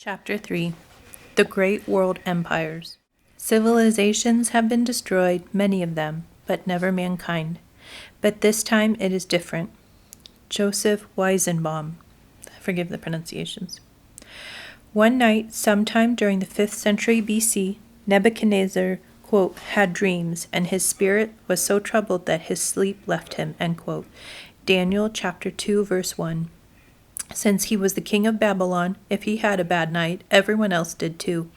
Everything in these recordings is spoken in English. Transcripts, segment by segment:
Chapter 3. The Great World Empires. Civilizations have been destroyed, many of them, but never mankind. But this time it is different. Joseph Weizenbaum. Forgive the pronunciations. One night, sometime during the 5th century BC, Nebuchadnezzar, quote, had dreams, and his spirit was so troubled that his sleep left him, end quote. Daniel chapter 2, verse 1. Since he was the king of Babylon, if he had a bad night, everyone else did too.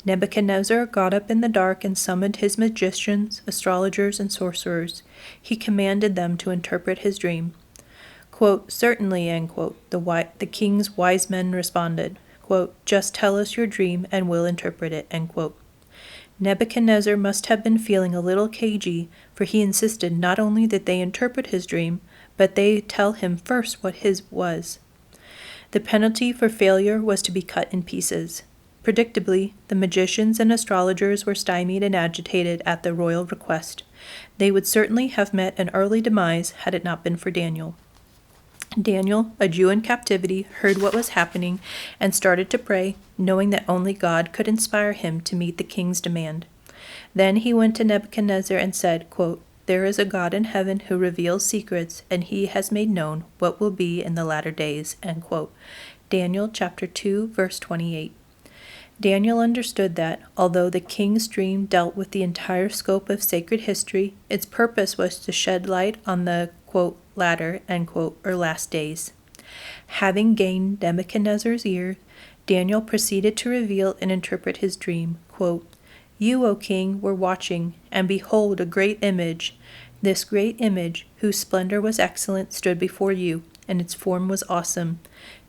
Nebuchadnezzar got up in the dark and summoned his magicians, astrologers, and sorcerers. He commanded them to interpret his dream. Quote, certainly, end quote, the king's wise men responded. Quote, just tell us your dream and we'll interpret it, end quote. Nebuchadnezzar must have been feeling a little cagey, for he insisted not only that they interpret his dream, but they tell him first what his was. The penalty for failure was to be cut in pieces. Predictably, the magicians and astrologers were stymied and agitated at the royal request. They would certainly have met an early demise had it not been for Daniel. Daniel, a Jew in captivity, heard what was happening and started to pray, knowing that only God could inspire him to meet the king's demand. Then he went to Nebuchadnezzar and said, quote, there is a God in heaven who reveals secrets, and he has made known what will be in the latter days, end quote. Daniel chapter 2, verse 28. Daniel understood that, although the king's dream dealt with the entire scope of sacred history, its purpose was to shed light on the, quote, latter, end quote, or last days. Having gained Nebuchadnezzar's ear, Daniel proceeded to reveal and interpret his dream, quote, you, O king, were watching, and behold, a great image. This great image, whose splendor was excellent, stood before you, and its form was awesome.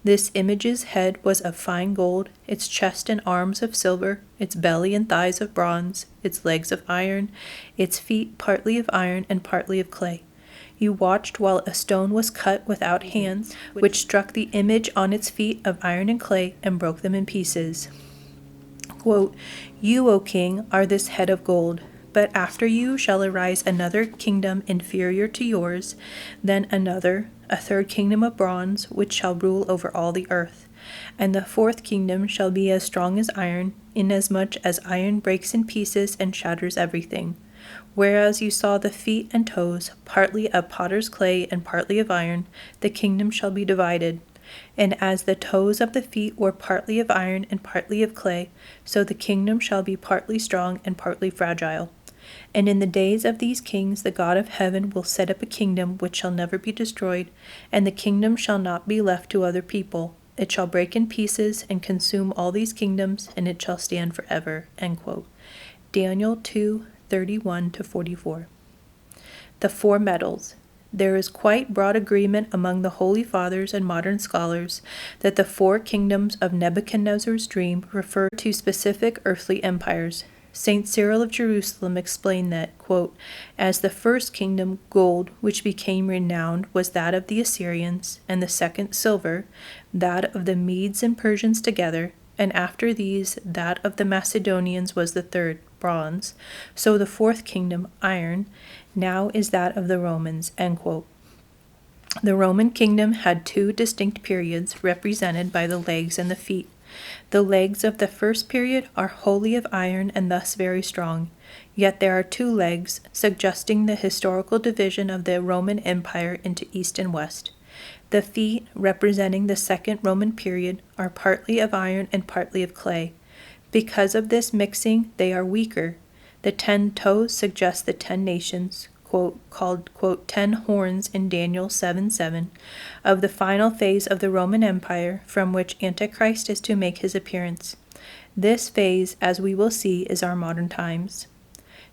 This image's head was of fine gold, its chest and arms of silver, its belly and thighs of bronze, its legs of iron, its feet partly of iron and partly of clay. You watched while a stone was cut without hands, which struck the image on its feet of iron and clay and broke them in pieces. Quote, you, O king, are this head of gold, but after you shall arise another kingdom inferior to yours, then another, a third kingdom of bronze, which shall rule over all the earth. And the fourth kingdom shall be as strong as iron, inasmuch as iron breaks in pieces and shatters everything. Whereas you saw the feet and toes, partly of potter's clay and partly of iron, the kingdom shall be divided. And as the toes of the feet were partly of iron and partly of clay, so the kingdom shall be partly strong and partly fragile. And in the days of these kings the God of heaven will set up a kingdom which shall never be destroyed, and the kingdom shall not be left to other people. It shall break in pieces and consume all these kingdoms, and it shall stand forever. End quote. Daniel 2:31-44. The four metals. There is quite broad agreement among the Holy Fathers and modern scholars that the four kingdoms of Nebuchadnezzar's dream refer to specific earthly empires. St. Cyril of Jerusalem explained that, quote, as the first kingdom, gold, which became renowned, was that of the Assyrians, and the second, silver, that of the Medes and Persians together, and after these, that of the Macedonians was the third, bronze, so the fourth kingdom, iron, now is that of the Romans, end quote. The Roman kingdom had two distinct periods represented by the legs and the feet. The legs of the first period are wholly of iron and thus very strong, yet there are two legs, suggesting the historical division of the Roman Empire into east and west. The feet, representing the second Roman period, are partly of iron and partly of clay. Because of this mixing, they are weaker. The 10 toes suggest the 10 nations, quote, called, quote, 10 horns in Daniel 7:7, of the final phase of the Roman Empire, from which Antichrist is to make his appearance. This phase, as we will see, is our modern times.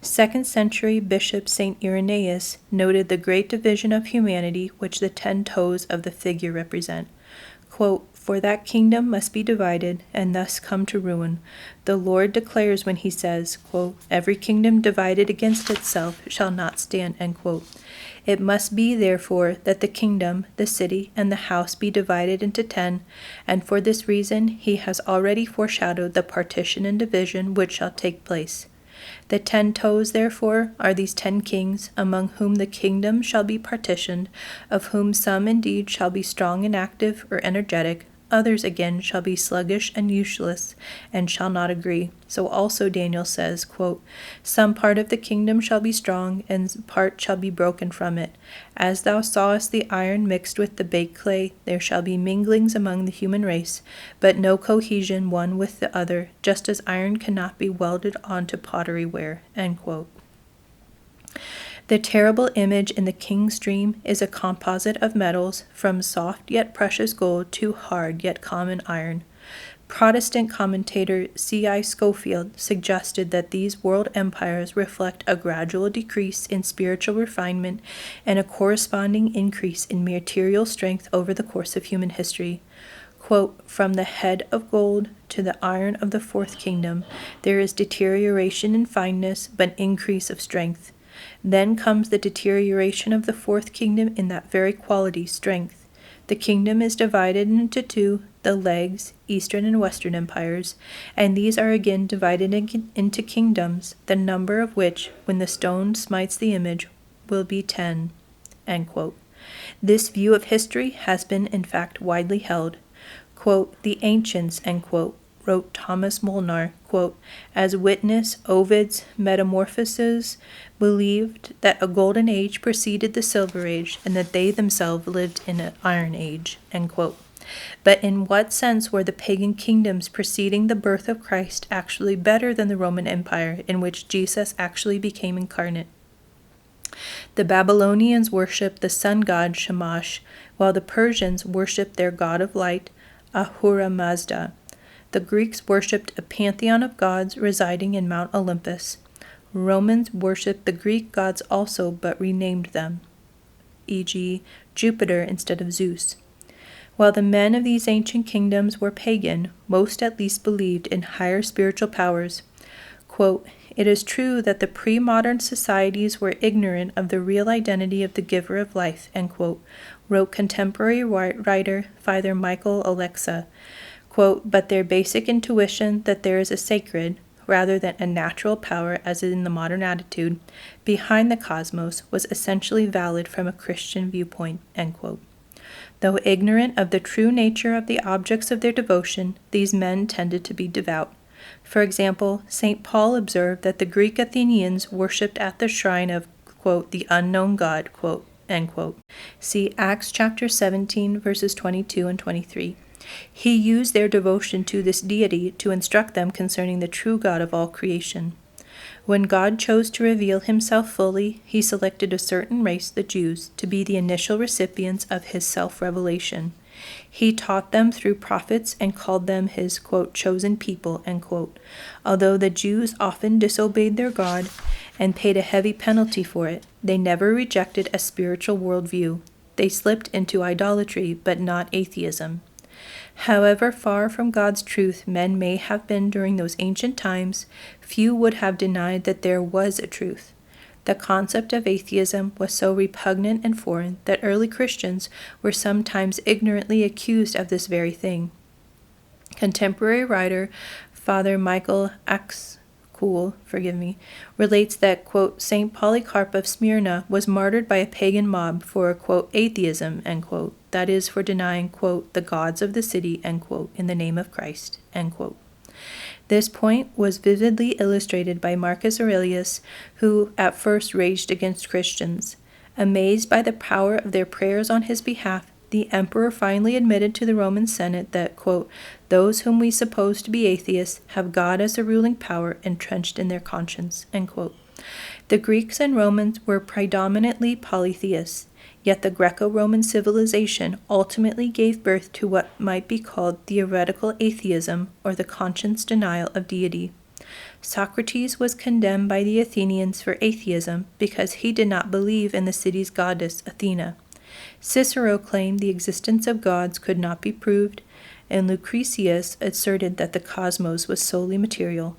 2nd century Bishop St. Irenaeus noted the great division of humanity which the 10 toes of the figure represent. Quote, for that kingdom must be divided, and thus come to ruin. The Lord declares when he says, quote, every kingdom divided against itself shall not stand, end quote. It must be, therefore, that the kingdom, the city, and the house be divided into 10, and for this reason he has already foreshadowed the partition and division which shall take place. The 10 toes, therefore, are these 10 kings, among whom the kingdom shall be partitioned, of whom some indeed shall be strong and active or energetic, others again shall be sluggish and useless, and shall not agree. So also Daniel says, quote, some part of the kingdom shall be strong, and part shall be broken from it. As thou sawest the iron mixed with the baked clay, there shall be minglings among the human race, but no cohesion one with the other, just as iron cannot be welded onto pottery ware. End quote. The terrible image in the king's dream is a composite of metals, from soft yet precious gold to hard yet common iron. Protestant commentator C.I. Scofield suggested that these world empires reflect a gradual decrease in spiritual refinement and a corresponding increase in material strength over the course of human history. Quote, from the head of gold to the iron of the fourth kingdom, there is deterioration in fineness, but increase of strength. Then comes the deterioration of the fourth kingdom in that very quality, strength. The kingdom is divided into two, the legs, Eastern and Western empires, and these are again divided into kingdoms, the number of which, when the stone smites the image, will be 10. End quote. This view of history has been, in fact, widely held. Quote, the ancients, end quote, wrote Thomas Molnar, quote, as witness Ovid's Metamorphoses, believed that a golden age preceded the silver age, and that they themselves lived in an iron age, end quote. But in what sense were the pagan kingdoms preceding the birth of Christ actually better than the Roman Empire, in which Jesus actually became incarnate? The Babylonians worshipped the sun god Shamash, while the Persians worshipped their god of light, Ahura Mazda. The Greeks worshipped a pantheon of gods residing in Mount Olympus. Romans worshipped the Greek gods also, but renamed them, e.g., Jupiter instead of Zeus. While the men of these ancient kingdoms were pagan, most at least believed in higher spiritual powers. Quote, it is true that the pre-modern societies were ignorant of the real identity of the giver of life, end quote, wrote contemporary writer Father Michael Alexa. Quote, but their basic intuition that there is a sacred, rather than a natural power as in the modern attitude, behind the cosmos was essentially valid from a Christian viewpoint, end quote. Though ignorant of the true nature of the objects of their devotion, these men tended to be devout. For example, St. Paul observed that the Greek Athenians worshipped at the shrine of, quote, the unknown God, quote, end quote. See Acts chapter 17, verses 22 and 23. He used their devotion to this deity to instruct them concerning the true God of all creation. When God chose to reveal himself fully, he selected a certain race, the Jews, to be the initial recipients of his self-revelation. He taught them through prophets and called them his, quote, chosen people, end quote. Although the Jews often disobeyed their God and paid a heavy penalty for it, they never rejected a spiritual worldview. They slipped into idolatry, but not atheism. However far from God's truth men may have been during those ancient times, few would have denied that there was a truth. The concept of atheism was so repugnant and foreign that early Christians were sometimes ignorantly accused of this very thing. Contemporary writer Father Michael relates that, quote, St. Polycarp of Smyrna was martyred by a pagan mob for, quote, atheism, end quote, that is, for denying, quote, the gods of the city, end quote, in the name of Christ, end quote. This point was vividly illustrated by Marcus Aurelius, who at first raged against Christians. Amazed by the power of their prayers on his behalf, the emperor finally admitted to the Roman Senate that, quote, those whom we suppose to be atheists have God as the ruling power entrenched in their conscience, end quote. The Greeks and Romans were predominantly polytheists, yet the Greco-Roman civilization ultimately gave birth to what might be called theoretical atheism, or the conscious denial of deity. Socrates was condemned by the Athenians for atheism because he did not believe in the city's goddess Athena. Cicero claimed the existence of gods could not be proved, and Lucretius asserted that the cosmos was solely material.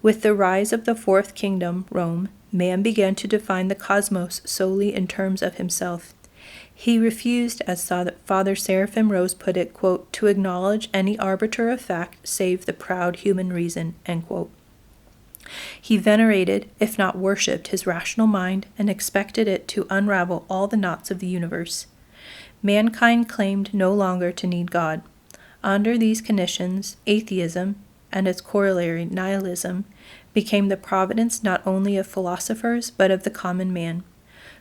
With the rise of the Fourth Kingdom, Rome, man began to define the cosmos solely in terms of himself. He refused, as Father Seraphim Rose put it, quote, to acknowledge any arbiter of fact save the proud human reason, end quote. He venerated, if not worshipped, his rational mind and expected it to unravel all the knots of the universe. Mankind claimed no longer to need God. Under these conditions, atheism, and its corollary nihilism, became the providence not only of philosophers but of the common man.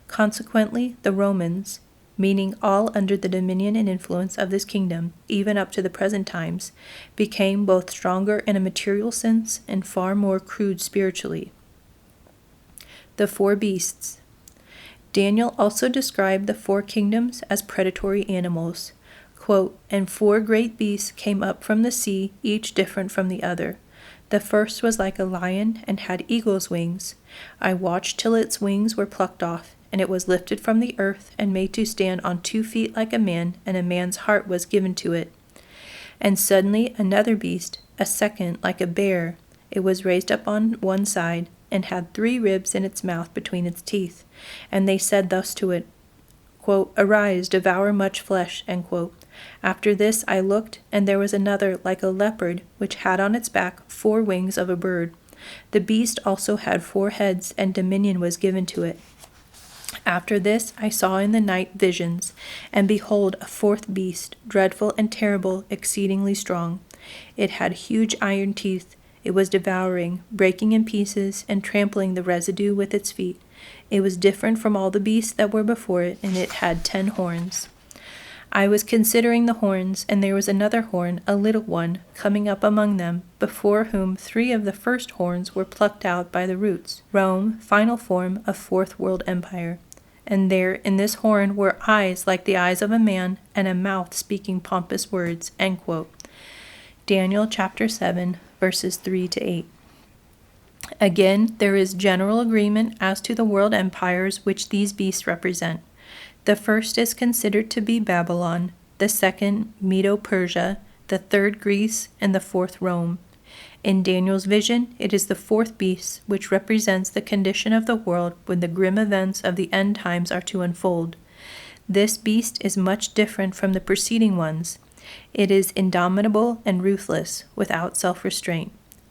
Consequently, the Romans, meaning all under the dominion and influence of this kingdom, even up to the present times, became both stronger in a material sense and far more crude spiritually. The four beasts. Daniel also described the four kingdoms as predatory animals. Quote, "And four great beasts came up from the sea, each different from the other. The first was like a lion and had eagle's wings. I watched till its wings were plucked off, and it was lifted from the earth and made to stand on 2 feet like a man, and a man's heart was given to it. And suddenly another beast, a second like a bear, it was raised up on one side, and had 3 ribs in its mouth between its teeth. And they said thus to it, quote, 'Arise, devour much flesh,' end quote. After this I looked, and there was another like a leopard, which had on its back 4 wings of a bird. The beast also had 4 heads, and dominion was given to it. After this I saw in the night visions, and behold, a 4th beast, dreadful and terrible, exceedingly strong. It had huge iron teeth. It was devouring, breaking in pieces, and trampling the residue with its feet. It was different from all the beasts that were before it, and it had 10 horns. I was considering the horns, and there was another horn, a little one, coming up among them, before whom 3 of the first horns were plucked out by the roots. Rome, final form of 4th world empire. And there in this horn were eyes like the eyes of a man, and a mouth speaking pompous words." End quote. Daniel chapter 7, verses 3 to 8. Again, there is general agreement as to the world empires which these beasts represent. The first is considered to be Babylon, the second Medo-Persia, the third Greece, and the 4th Rome. In Daniel's vision, it is the 4th beast which represents the condition of the world when the grim events of the end times are to unfold. This beast is much different from the preceding ones. It is indomitable and ruthless, without self-restraint.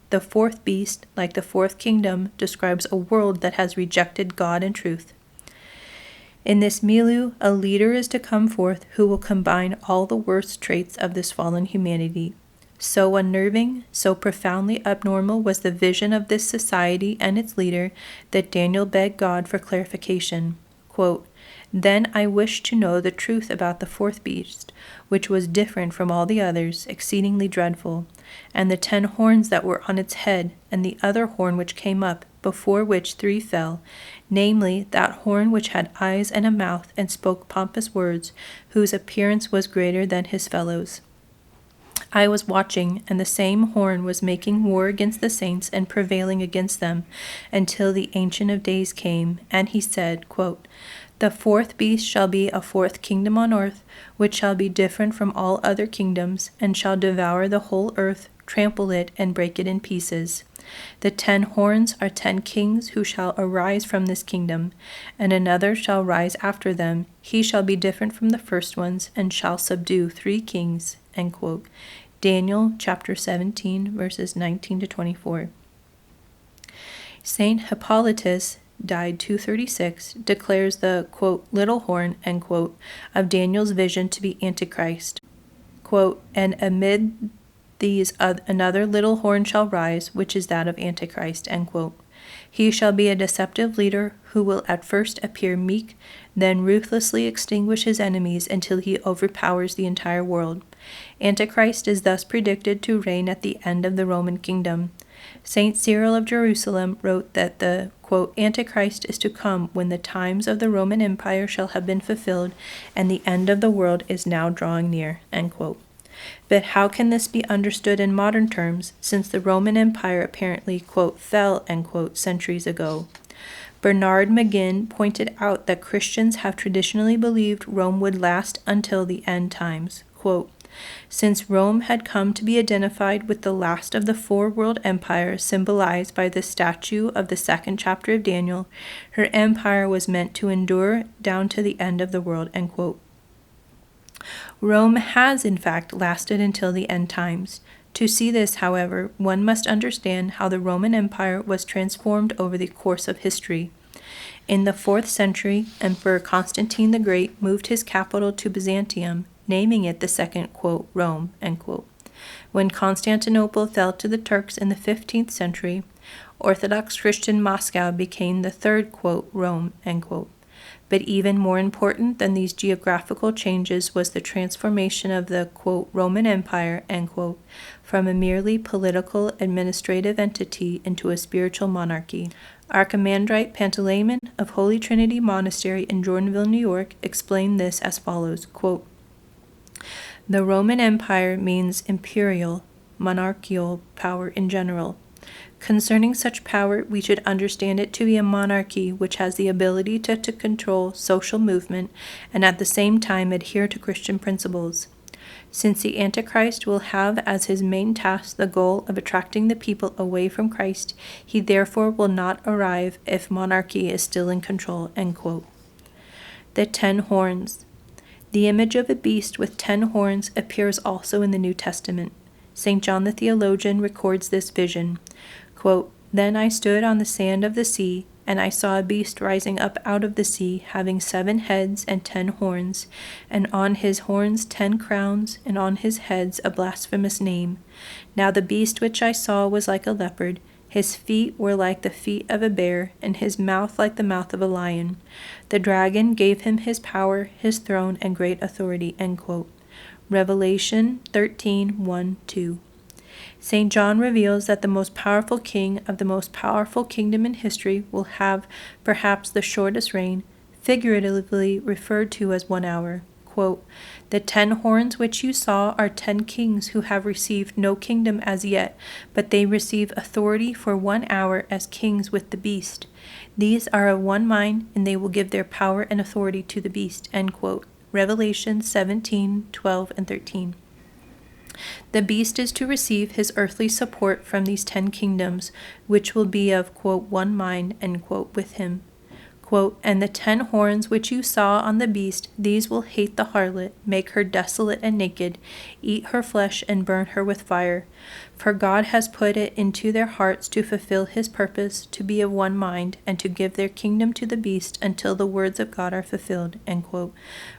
The 4th beast, like the 4th kingdom, describes a world that has rejected God and truth. In this milieu, a leader is to come forth who will combine all the worst traits of this fallen humanity. So unnerving, so profoundly abnormal was the vision of this society and its leader that Daniel begged God for clarification. Quote, "Then I wished to know the truth about the 4th beast, which was different from all the others, exceedingly dreadful, and the 10 horns that were on its head, and the other horn which came up, before which 3 fell, namely, that horn which had eyes and a mouth, and spoke pompous words, whose appearance was greater than his fellows. I was watching, and the same horn was making war against the saints and prevailing against them, until the Ancient of Days came, and he said, quote, 'The 4th beast shall be a 4th kingdom on earth, which shall be different from all other kingdoms, and shall devour the whole earth, trample it, and break it in pieces. The 10 horns are 10 kings who shall arise from this kingdom, and another shall rise after them. He shall be different from the first ones, and shall subdue 3 kings." End quote. Daniel chapter 17, verses 19 to 24. Saint Hippolytus, died 236, declares the, quote, "little horn," end quote, of Daniel's vision to be Antichrist. Quote, "And amid these another little horn shall rise, which is that of Antichrist," end quote. "He shall be a deceptive leader who will at first appear meek, then ruthlessly extinguish his enemies until he overpowers the entire world. Antichrist is thus predicted to reign at the end of the Roman kingdom. Saint Cyril of Jerusalem wrote that the, quote, "Antichrist is to come when the times of the Roman Empire shall have been fulfilled, and the end of the world is now drawing near," end quote. But how can this be understood in modern terms, since the Roman Empire apparently, quote, "fell," end quote, centuries ago? Bernard McGinn pointed out that Christians have traditionally believed Rome would last until the end times. Quote, "Since Rome had come to be identified with the last of the 4 world empires symbolized by the statue of the 2nd chapter of Daniel, her empire was meant to endure down to the end of the world," end quote. Rome has, in fact, lasted until the end times. To see this, however, one must understand how the Roman Empire was transformed over the course of history. In the 4th century, Emperor Constantine the Great moved his capital to Byzantium, naming it the second, quote, Rome, end quote. When Constantinople fell to the Turks in the 15th century, Orthodox Christian Moscow became the third, quote, Rome, end quote. But even more important than these geographical changes was the transformation of the, quote, Roman Empire, end quote, from a merely political administrative entity into a spiritual monarchy. Archimandrite Pantaleimon of Holy Trinity Monastery in Jordanville, New York, explained this as follows, quote, the Roman Empire means imperial, monarchical power in general. Concerning such power, we should understand it to be a monarchy which has the ability to control social movement and at the same time adhere to Christian principles. Since the Antichrist will have as his main task the goal of attracting the people away from Christ, he therefore will not arrive if monarchy is still in control, end quote. The 10 horns. The image of a beast with 10 horns appears also in the New Testament. St. John the Theologian records this vision. Quote, then I stood on the sand of the sea, and I saw a beast rising up out of the sea, having 7 heads and 10 horns, and on his horns 10 crowns, and on his heads a blasphemous name. Now the beast which I saw was like a leopard, his feet were like the feet of a bear, and his mouth like the mouth of a lion. The dragon gave him his power, his throne, and great authority, end quote. Revelation 13:1-2. St. John reveals that the most powerful king of the most powerful kingdom in history will have perhaps the shortest reign, figuratively referred to as 1 hour. Quote, the 10 horns which you saw are 10 kings who have received no kingdom as yet, but they receive authority for 1 hour as kings with the beast. These are of one mind, and they will give their power and authority to the beast, end quote. Revelation 17:12-13. The beast is to receive his earthly support from these 10 kingdoms, which will be of, quote, one mind, end quote, with him. Quote, and the 10 horns which you saw on the beast, these will hate the harlot, make her desolate and naked, eat her flesh and burn her with fire. For God has put it into their hearts to fulfill his purpose, to be of one mind, and to give their kingdom to the beast until the words of God are fulfilled, end quote.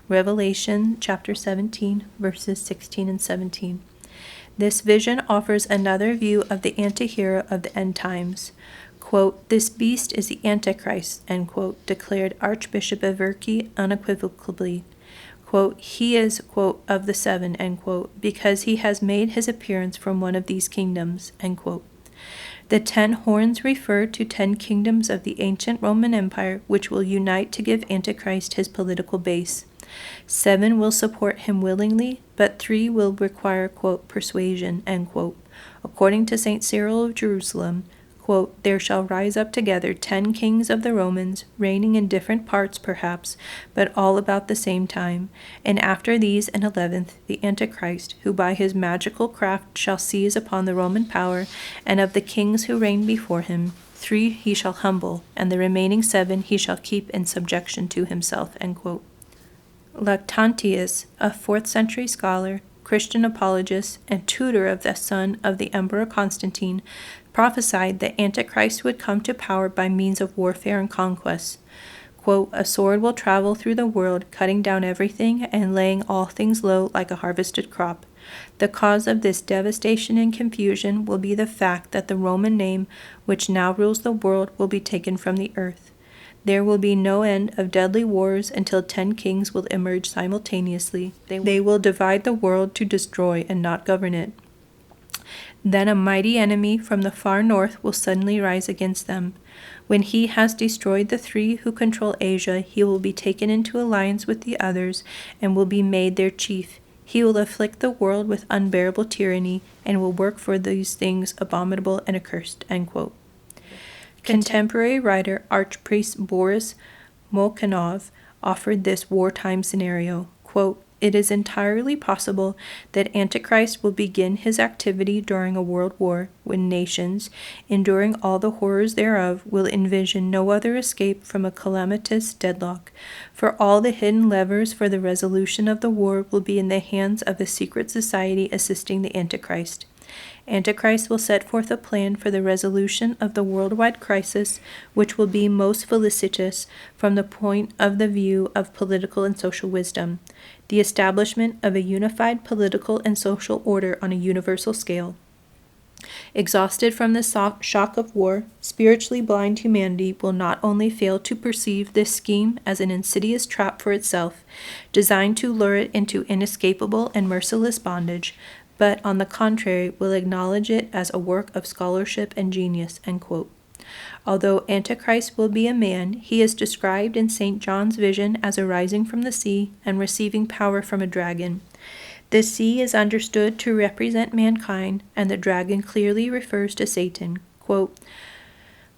Revelation chapter 17, verses 16 and 17. This vision offers another view of the antihero of the end times. Quote, this beast is the Antichrist, end quote, declared Archbishop Averki unequivocally. Quote, he is, quote, of the 7, end quote, because he has made his appearance from one of these kingdoms, end quote. The 10 horns refer to 10 kingdoms of the ancient Roman Empire, which will unite to give Antichrist his political base. 7 will support him willingly, but 3 will require, quote, persuasion, end quote. According to St. Cyril of Jerusalem, quote, there shall rise up together 10 kings of the Romans, reigning in different parts perhaps, but all about the same time. And after these an 11th, the Antichrist, who by his magical craft shall seize upon the Roman power, and of the kings who reign before him, 3 he shall humble, and the remaining 7 he shall keep in subjection to himself, end quote. Lactantius, a 4th century scholar, Christian apologist, and tutor of the son of the Emperor Constantine, prophesied that Antichrist would come to power by means of warfare and conquest. Quote, a sword will travel through the world, cutting down everything and laying all things low like a harvested crop. The cause of this devastation and confusion will be the fact that the Roman name, which now rules the world, will be taken from the earth. There will be no end of deadly wars until 10 kings will emerge simultaneously. They will divide the world to destroy and not govern it. Then a mighty enemy from the far north will suddenly rise against them. When he has destroyed the 3 who control Asia, he will be taken into alliance with the others and will be made their chief. He will afflict the world with unbearable tyranny and will work for these things abominable and accursed, end quote. Contemporary writer Archpriest Boris Molchanov offered this wartime scenario. Quote, it is entirely possible that Antichrist will begin his activity during a world war when nations, enduring all the horrors thereof, will envision no other escape from a calamitous deadlock, for all the hidden levers for the resolution of the war will be in the hands of a secret society assisting the Antichrist. Antichrist will set forth a plan for the resolution of the worldwide crisis, which will be most felicitous from the point of the view of political and social wisdom, the establishment of a unified political and social order on a universal scale. Exhausted from the shock of war, spiritually blind humanity will not only fail to perceive this scheme as an insidious trap for itself, designed to lure it into inescapable and merciless bondage, but on the contrary will acknowledge it as a work of scholarship and genius." End quote. Although Antichrist will be a man, he is described in St. John's vision as arising from the sea and receiving power from a dragon. The sea is understood to represent mankind, and the dragon clearly refers to Satan. Quote,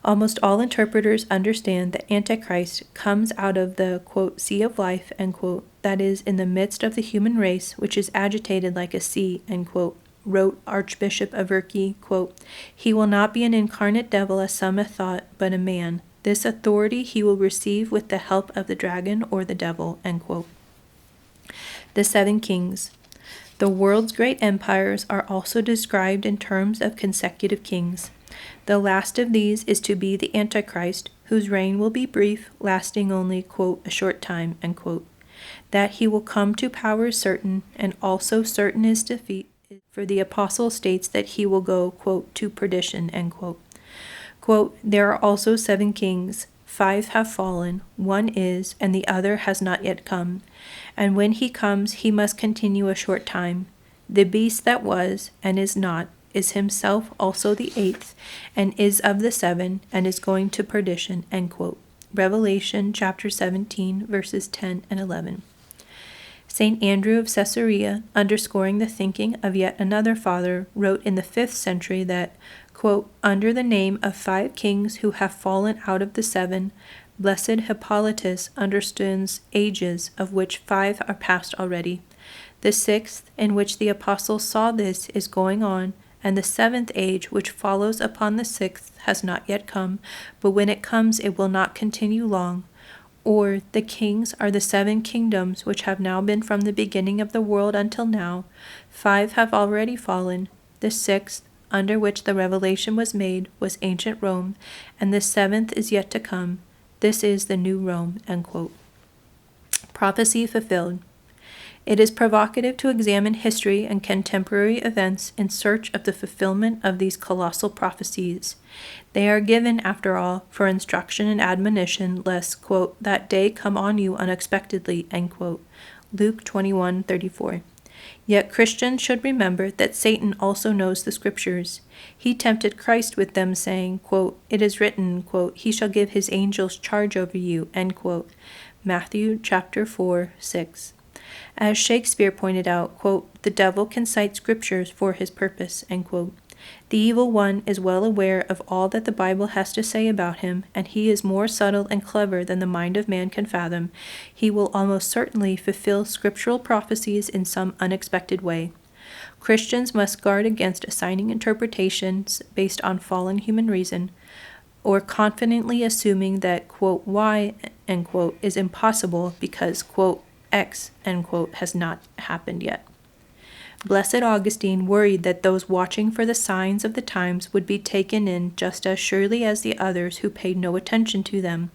"Almost all interpreters understand that Antichrist comes out of the, quote, sea of life, end quote, that is, in the midst of the human race, which is agitated like a sea," end quote. Wrote Archbishop Averki, quote, "He will not be an incarnate devil as some have thought, but a man. This authority he will receive with the help of the dragon or the devil," end quote. The Seven Kings. The world's great empires are also described in terms of consecutive kings. The last of these is to be the Antichrist, whose reign will be brief, lasting only, quote, "a short time," end quote. That he will come to power is certain, and also certain his defeat, for the apostle states that he will go, quote, "to perdition," end quote. Quote, "There are also 7 kings. 5 have fallen, 1 is, and the other has not yet come. And when he comes, he must continue a short time. The beast that was, and is not, is himself also the 8th, and is of the 7, and is going to perdition," end quote. Revelation chapter 17, verses 10 and 11. St. Andrew of Caesarea, underscoring the thinking of yet another father, wrote in the 5th century that, quote, "Under the name of 5 kings who have fallen out of the 7, Blessed Hippolytus understands ages, of which 5 are past already. The 6th, in which the apostle saw this, is going on, and the 7th age, which follows upon the 6th, has not yet come, but when it comes it will not continue long. Or, the kings are the 7 kingdoms which have now been from the beginning of the world until now. 5 have already fallen. The 6th, under which the revelation was made, was ancient Rome, and the 7th is yet to come. This is the new Rome," end quote. Prophecy fulfilled. It is provocative to examine history and contemporary events in search of the fulfillment of these colossal prophecies. They are given, after all, for instruction and admonition, lest, quote, "that day come on you unexpectedly," end quote. Luke 21:34. Yet Christians should remember that Satan also knows the Scriptures. He tempted Christ with them, saying, quote, "It is written, quote, he shall give his angels charge over you," end quote. Matthew chapter 4:6. As Shakespeare pointed out, quote, "The devil can cite Scriptures for his purpose," end quote. The evil one is well aware of all that the Bible has to say about him, and he is more subtle and clever than the mind of man can fathom. He will almost certainly fulfill scriptural prophecies in some unexpected way. Christians must guard against assigning interpretations based on fallen human reason, or confidently assuming that, quote, "Y," end quote, is impossible because, quote, "X," end quote, has not happened yet. Blessed Augustine worried that those watching for the signs of the times would be taken in just as surely as the others who paid no attention to them.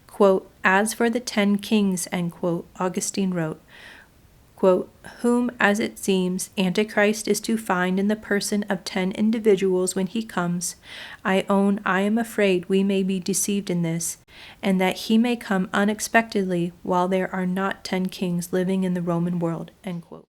Quote, "As for the 10 kings," end quote, Augustine wrote, quote, "whom, as it seems, Antichrist is to find in the person of 10 individuals when he comes, I own I am afraid we may be deceived in this, and that he may come unexpectedly while there are not 10 kings living in the Roman world," end quote.